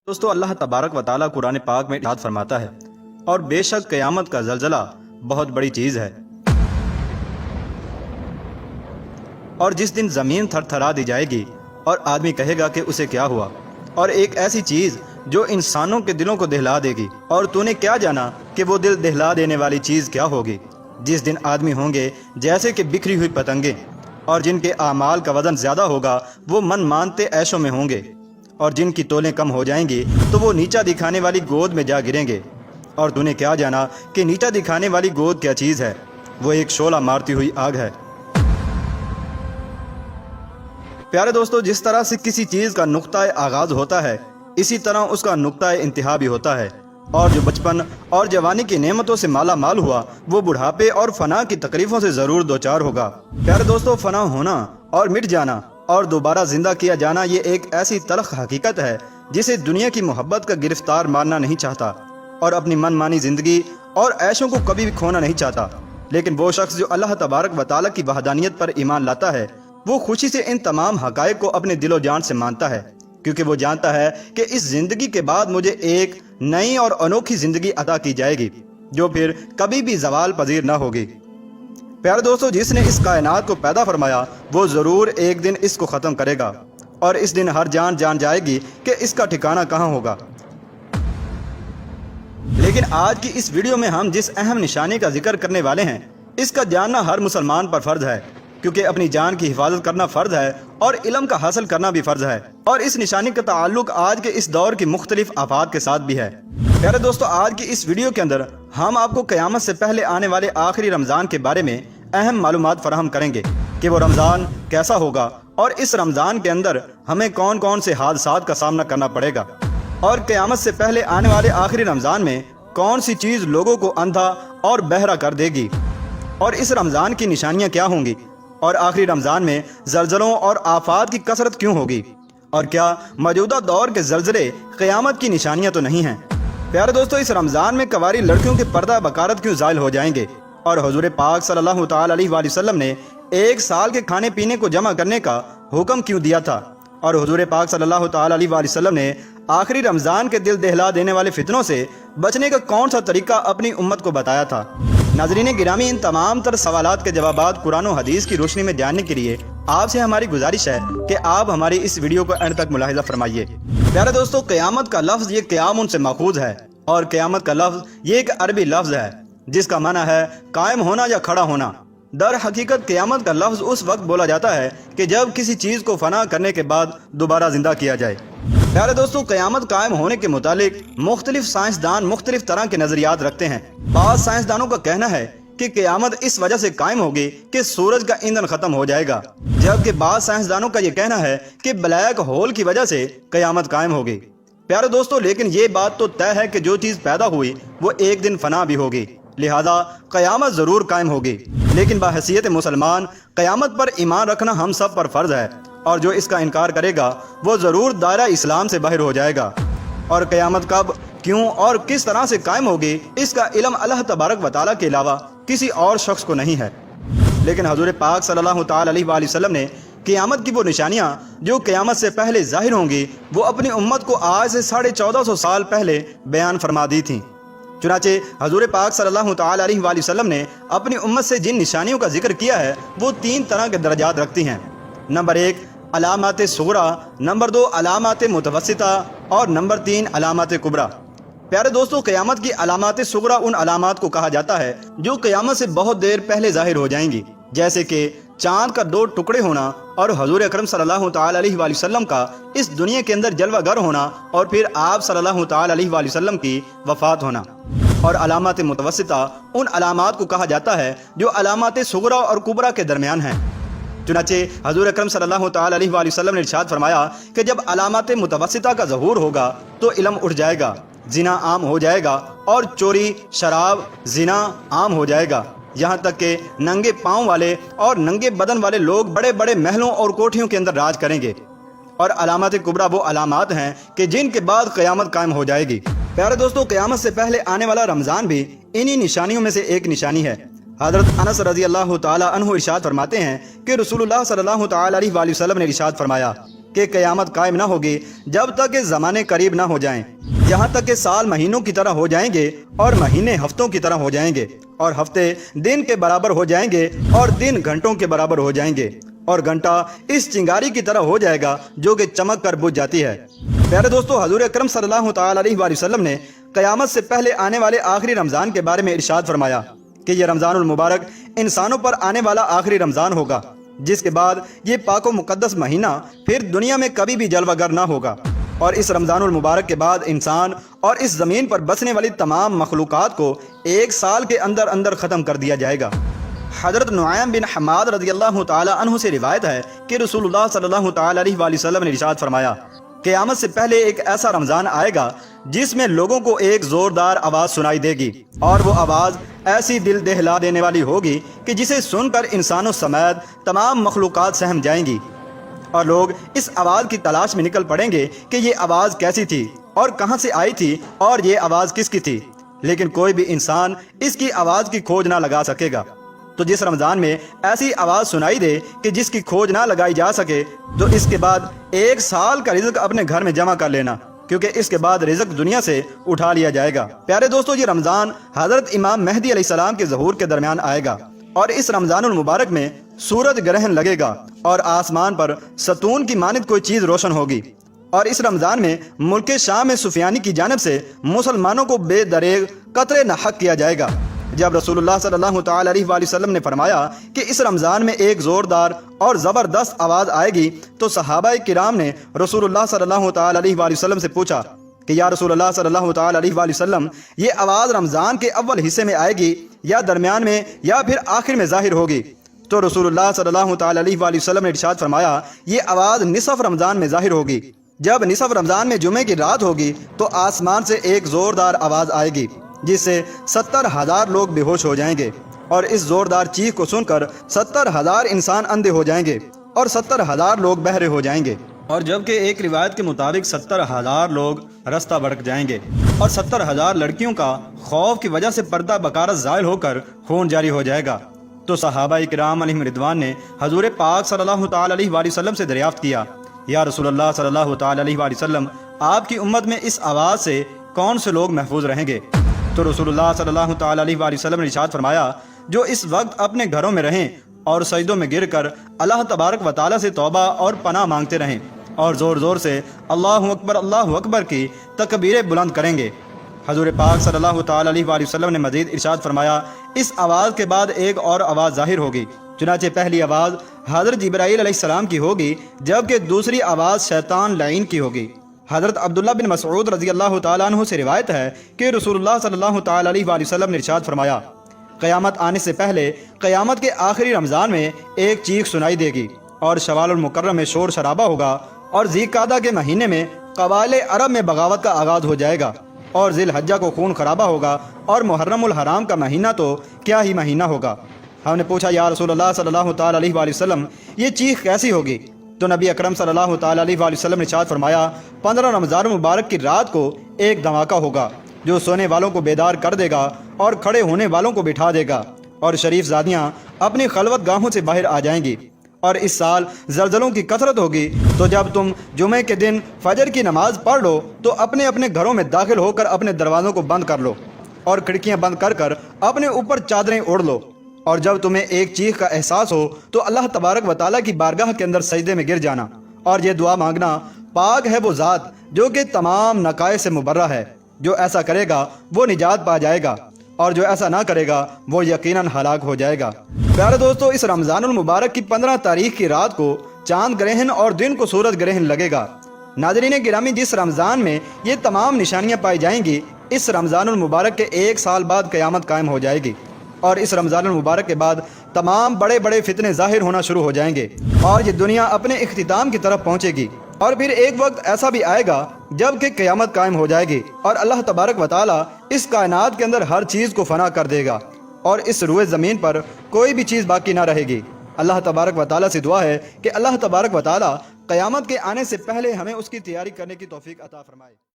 دوستو اللہ تبارک و تعالیٰ قرآن پاک میں ارشاد فرماتا ہے اور بے شک قیامت کا زلزلہ بہت بڑی چیز ہے، اور جس دن زمین تھر تھرا دی جائے گی اور آدمی کہے گا کہ اسے کیا ہوا، اور ایک ایسی چیز جو انسانوں کے دلوں کو دہلا دے گی، اور تو نے کیا جانا کہ وہ دل دہلا دینے والی چیز کیا ہوگی۔ جس دن آدمی ہوں گے جیسے کہ بکھری ہوئی پتنگیں، اور جن کے اعمال کا وزن زیادہ ہوگا وہ من مانتے عیشوں میں ہوں گے، اور جن کی تولیں کم ہو جائیں گی تو وہ نیچا دکھانے والی گود میں جا گریں گے۔ اور تو نے کیا جانا کہ نیچا دکھانے والی گود کیا چیز ہے، وہ ایک شعلہ مارتی ہوئی آگ ہے۔ پیارے دوستو، جس طرح سے کسی چیز کا نقطہ آغاز ہوتا ہے اسی طرح اس کا نقطہ انتہا بھی ہوتا ہے، اور جو بچپن اور جوانی کی نعمتوں سے مالا مال ہوا وہ بڑھاپے اور فنا کی تکلیفوں سے ضرور دوچار ہوگا۔ پیارے دوستو، فنا ہونا اور مٹ جانا اور دوبارہ زندہ کیا جانا یہ ایک ایسی تلخ حقیقت ہے جسے دنیا کی محبت کا گرفتار ماننا نہیں چاہتا، اور اپنی من مانی زندگی اور عیشوں کو کبھی بھی کھونا نہیں چاہتا۔ لیکن وہ شخص جو اللہ تبارک و تعالیٰ کی وحدانیت پر ایمان لاتا ہے وہ خوشی سے ان تمام حقائق کو اپنے دل و جان سے مانتا ہے، کیونکہ وہ جانتا ہے کہ اس زندگی کے بعد مجھے ایک نئی اور انوکھی زندگی عطا کی جائے گی جو پھر کبھی بھی زوال پذیر نہ ہوگی۔ پیارے دوستو، جس نے اس کائنات کو پیدا فرمایا وہ ضرور ایک دن اس کو ختم کرے گا، اور اس دن ہر جان جان جائے گی کہ اس کا ٹھکانہ کہاں ہوگا۔ لیکن آج کی اس ویڈیو میں ہم جس اہم نشانی کا ذکر کرنے والے ہیں اس کا جاننا ہر مسلمان پر فرض ہے، کیونکہ اپنی جان کی حفاظت کرنا فرض ہے اور علم کا حاصل کرنا بھی فرض ہے، اور اس نشانی کا تعلق آج کے اس دور کی مختلف آفات کے ساتھ بھی ہے۔ پیارے دوستو، آج کی اس ویڈیو کے اندر ہم آپ کو قیامت سے پہلے آنے والے آخری رمضان کے بارے میں اہم معلومات فراہم کریں گے کہ وہ رمضان کیسا ہوگا، اور اس رمضان کے اندر ہمیں کون کون سے حادثات کا سامنا کرنا پڑے گا، اور قیامت سے پہلے آنے والے آخری رمضان میں کون سی چیز لوگوں کو اندھا اور بہرا کر دے گی، اور اس رمضان کی نشانیاں کیا ہوں گی، اور آخری رمضان میں زلزلوں اور آفات کی کثرت کیوں ہوگی، اور کیا موجودہ دور کے زلزلے قیامت کی نشانیاں تو نہیں ہیں۔ پیارے دوستو، اس رمضان میں کنواری لڑکیوں کے پردہ بکارت کیوں زائل ہو جائیں گے، اور حضور پاک صلی اللہ تعالی علیہ وآلہ وسلم نے ایک سال کے کھانے پینے کو جمع کرنے کا حکم کیوں دیا تھا، اور حضور پاک صلی اللہ تعالی علیہ وآلہ وسلم نے آخری رمضان کے دل دہلا دینے والے فتنوں سے بچنے کا کون سا طریقہ اپنی امت کو بتایا تھا۔ ناظرین گرامی، ان تمام تر سوالات کے جوابات قرآن و حدیث کی روشنی میں جاننے کے لیے آپ سے ہماری گزارش ہے کہ آپ ہماری اس ویڈیو کو اینڈ تک ملاحظہ فرمائیے۔ پیارے دوستو، قیامت کا لفظ یہ قیام سے ماخوذ ہے، اور قیامت کا لفظ یہ ایک عربی لفظ ہے جس کا معنی ہے قائم ہونا یا کھڑا ہونا۔ در حقیقت قیامت کا لفظ اس وقت بولا جاتا ہے کہ جب کسی چیز کو فنا کرنے کے بعد دوبارہ زندہ کیا جائے۔ پیارے دوستو، قیامت قائم ہونے کے متعلق مختلف سائنسدان مختلف طرح کے نظریات رکھتے ہیں۔ بعض سائنسدانوں کا کہنا ہے کہ قیامت اس وجہ سے قائم ہوگی کہ سورج کا ایندھن ختم ہو جائے گا، جبکہ بعض سائنسدانوں کا یہ کہنا ہے کہ بلیک ہول کی وجہ سے قیامت قائم ہوگی۔ پیارے دوستو، لیکن یہ بات تو طے ہے کہ جو چیز پیدا ہوئی وہ ایک دن فنا بھی ہوگی، لہذا قیامت ضرور قائم ہوگی۔ لیکن بحیثیت مسلمان قیامت پر ایمان رکھنا ہم سب پر فرض ہے، اور جو اس کا انکار کرے گا وہ ضرور دائرہ اسلام سے باہر ہو جائے گا۔ اور قیامت کب، کیوں اور کس طرح سے قائم ہوگی اس کا علم اللہ تبارک و تعالیٰ کے علاوہ کسی اور شخص کو نہیں ہے۔ لیکن حضور پاک صلی اللہ تعالی علیہ وآلہ وسلم نے قیامت کی وہ نشانیاں جو قیامت سے پہلے ظاہر ہوں گی وہ اپنی امت کو آج سے 1450 سال پہلے بیان فرما دی تھیں۔ چنانچہ حضور پاک صلی اللہ تعالی علیہ وآلہ وسلم نے اپنی امت سے جن نشانیوں کا ذکر کیا ہے وہ 3 طرح کے درجات رکھتی ہیں۔ نمبر 1 علامات صغریٰ، نمبر 2 علامات متوسطہ، اور نمبر 3 علامات کبریٰ۔ پیارے دوستو، قیامت کی علامات صغریٰ ان علامات کو کہا جاتا ہے جو قیامت سے بہت دیر پہلے ظاہر ہو جائیں گی، جیسے کہ چاند کا 2 ٹکڑے ہونا، اور حضور اکرم صلی اللہ تعالی علیہ وآلہ وسلم کا اس دنیا کے اندر جلوہ گر ہونا، اور پھر آپ صلی اللہ تعالی علیہ وآلہ وسلم کی وفات ہونا۔ اور علامات متوسطہ ان علامات کو کہا جاتا ہے جو علامات صغریٰ اور کبریٰ کے درمیان ہیں۔ چنانچہ حضور اکرم صلی اللہ تعالی علیہ وآلہ وسلم نے ارشاد فرمایا کہ جب علامات متوسطہ کا ظہور ہوگا تو علم اٹھ جائے گا، زنا عام ہو جائے گا، اور چوری، شراب، زنا عام ہو جائے گا، یہاں تک کہ ننگے پاؤں والے اور ننگے بدن والے لوگ بڑے بڑے محلوں اور کوٹھیوں کے اندر راج کریں گے۔ اور علامات کبریٰ وہ علامات ہیں کہ جن کے بعد قیامت قائم ہو جائے گی۔ پیارے دوستو، قیامت سے پہلے آنے والا رمضان بھی انہی نشانیوں میں سے ایک نشانی ہے۔ حضرت انس رضی اللہ تعالی عنہ ارشاد فرماتے ہیں کہ رسول اللہ صلی اللہ تعالی علیہ وآلہ وسلم نے ارشاد فرمایا کہ قیامت قائم نہ ہوگی جب تک کہ زمانے قریب نہ ہو جائیں، یہاں تک کہ سال مہینوں کی طرح ہو جائیں گے اور مہینے ہفتوں کی طرح ہو جائیں گے، اور ہفتے دن کے برابر ہو جائیں گے اور دن گھنٹوں کے برابر ہو جائیں گے، اور گھنٹہ اس چنگاری کی طرح ہو جائے گا جو کہ چمک کر بجھ جاتی ہے۔ پیارے دوستو، حضور اکرم صلی اللہ تعالی علیہ وآلہ وسلم نے قیامت سے پہلے آنے والے آخری رمضان کے بارے میں ارشاد فرمایا کہ یہ رمضان المبارک انسانوں پر آنے والا آخری رمضان ہوگا، جس کے بعد یہ پاک و مقدس مہینہ پھر دنیا میں کبھی بھی جلوہ گر نہ ہوگا، اور اس رمضان المبارک کے بعد انسان اور اس زمین پر بسنے والی تمام مخلوقات کو 1 سال کے اندر اندر ختم کر دیا جائے گا۔ حضرت نعیم بن حماد رضی اللہ تعالی عنہ سے روایت ہے کہ رسول اللہ صلی اللہ تعالی علیہ وآلہ وسلم نے ارشاد فرمایا، قیامت سے پہلے ایک ایسا رمضان آئے گا جس میں لوگوں کو ایک زوردار آواز سنائی دے گی، اور وہ آواز ایسی دل دہلا دینے والی ہوگی کہ جسے سن کر انسانوں سمیت تمام مخلوقات سہم جائیں گی، اور لوگ اس آواز کی تلاش میں نکل پڑیں گے کہ یہ آواز کیسی تھی اور کہاں سے آئی تھی اور یہ آواز کس کی تھی، لیکن کوئی بھی انسان اس کی آواز کی کھوج نہ لگا سکے گا۔ تو جس رمضان میں ایسی آواز سنائی دے کہ جس کی کھوج نہ لگائی جا سکے، تو اس کے بعد 1 سال کا رزق اپنے گھر میں جمع کر لینا، کیونکہ اس کے بعد رزق دنیا سے اٹھا لیا جائے گا۔ پیارے دوستو، یہ رمضان حضرت امام مہدی علیہ السلام کے ظہور کے درمیان آئے گا، اور اس رمضان المبارک میں سورج گرہن لگے گا اور آسمان پر ستون کی مانند کوئی چیز روشن ہوگی، اور اس رمضان میں ملک شام میں سفیانی کی جانب سے مسلمانوں کو بے دریغ قتل ناحق کیا جائے گا۔ جب رسول اللہ صلی اللہ تعالی علیہ وآلہ وسلم نے فرمایا کہ اس رمضان میں ایک زوردار اور زبردست آواز آئے گی، تو صحابہ کرام نے رسول اللہ صلی اللہ تعالی علیہ وآلہ وسلم سے پوچھا کہ یا رسول اللہ صلی اللہ تعالی علیہ وآلہ وسلم، یہ آواز رمضان کے اول حصے میں آئے گی یا درمیان میں یا پھر آخر میں ظاہر ہوگی؟ تو رسول اللہ صلی اللہ تعالی علیہ وآلہ وسلم نے ارشاد فرمایا، یہ آواز نصف رمضان میں ظاہر ہوگی۔ جب نصف رمضان میں جمعے کی رات ہوگی تو آسمان سے ایک زوردار آواز آئے گی جس سے 70,000 لوگ بے ہوش ہو جائیں گے، اور اس زوردار چیخ کو سن کر 70,000 انسان اندھے ہو جائیں گے اور 70,000 لوگ بہرے ہو جائیں گے، اور جبکہ ایک روایت کے مطابق 70,000 لوگ رستہ بھٹک جائیں گے، اور 70,000 لڑکیوں کا خوف کی وجہ سے پردہ بکارت زائل ہو کر خون جاری ہو جائے گا۔ تو صحابہ کرام علیہم رضوان نے حضور پاک صلی اللہ تعالی علیہ وآلہ وسلم سے دریافت کیا، یا رسول اللہ صلی اللہ تعالی علیہ وآلہ وسلم، آپ کی امت میں اس آواز سے کون سے لوگ محفوظ رہیں گے؟ تو رسول اللہ صلی اللہ تعالی علیہ وآلہ وسلم نے ارشاد فرمایا، جو اس وقت اپنے گھروں میں رہیں اور سجدوں میں گر کر اللہ تبارک و تعالی سے توبہ اور پناہ مانگتے رہیں، اور زور زور سے اللہ اکبر کی تکبیریں بلند کریں گے۔ حضور پاک صلی اللہ تعالی علیہ وآلہ وسلم نے مزید ارشاد فرمایا، اس آواز کے بعد ایک اور آواز ظاہر ہوگی، چنانچہ پہلی آواز حضرت جبرائیل علیہ السلام کی ہوگی، جبکہ دوسری آواز شیطان لعین کی ہوگی۔ حضرت عبداللہ بن مسعود رضی اللہ تعالیٰ عنہ سے روایت ہے کہ رسول اللہ صلی اللہ تعالی علیہ وآلہ وسلم نے ارشاد فرمایا، قیامت آنے سے پہلے قیامت کے آخری رمضان میں ایک چیخ سنائی دے گی، اور شوال المکرم میں شور شرابہ ہوگا، اور ذی قعدہ کے مہینے میں قبائل عرب میں بغاوت کا آغاز ہو جائے گا، اور ذی الحجہ کو خون خرابہ ہوگا، اور محرم الحرام کا مہینہ تو کیا ہی مہینہ ہوگا۔ ہم نے پوچھا، یا رسول اللہ صلی اللہ تعالی علیہ وآلہ وسلم، یہ چیخ کیسی ہوگی؟ تو نبی اکرم صلی اللہ تعالی علیہ وآلہ وسلم نے ارشاد فرمایا، 15 رمضان مبارک کی رات کو ایک دھماکہ ہوگا جو سونے والوں کو بیدار کر دے گا اور کھڑے ہونے والوں کو بٹھا دے گا، اور شریف زادیاں اپنی خلوت گاہوں سے باہر آ جائیں گی، اور اس سال زلزلوں کی کثرت ہوگی۔ تو جب تم جمعے کے دن فجر کی نماز پڑھ لو تو اپنے اپنے گھروں میں داخل ہو کر اپنے دروازوں کو بند کر لو اور کھڑکیاں بند کر کر اپنے اوپر چادریں اوڑھ لو، اور جب تمہیں ایک چیخ کا احساس ہو تو اللہ تبارک و تعالیٰ کی بارگاہ کے اندر سجدے میں گر جانا، اور یہ دعا مانگنا، پاک ہے وہ ذات جو کہ تمام نقائص سے مبرہ ہے، جو ایسا کرے گا وہ نجات پا جائے گا، اور جو ایسا نہ کرے گا وہ یقیناً ہلاک ہو جائے گا۔ پیارے دوستو، اس رمضان المبارک کی 15 تاریخ کی رات کو چاند گرہن اور دن کو سورج گرہن لگے گا۔ ناظرین گرامی، جس رمضان میں یہ تمام نشانیاں پائی جائیں گی، اس رمضان المبارک کے 1 سال بعد قیامت قائم ہو جائے گی، اور اس رمضان المبارک کے بعد تمام بڑے بڑے فتنے ظاہر ہونا شروع ہو جائیں گے، اور یہ دنیا اپنے اختتام کی طرف پہنچے گی، اور پھر ایک وقت ایسا بھی آئے گا جب کہ قیامت قائم ہو جائے گی، اور اللہ تبارک و تعالی اس کائنات کے اندر ہر چیز کو فنا کر دے گا، اور اس روئے زمین پر کوئی بھی چیز باقی نہ رہے گی۔ اللہ تبارک و تعالی سے دعا ہے کہ اللہ تبارک و تعالی قیامت کے آنے سے پہلے ہمیں اس کی تیاری کرنے کی توفیق عطا فرمائے۔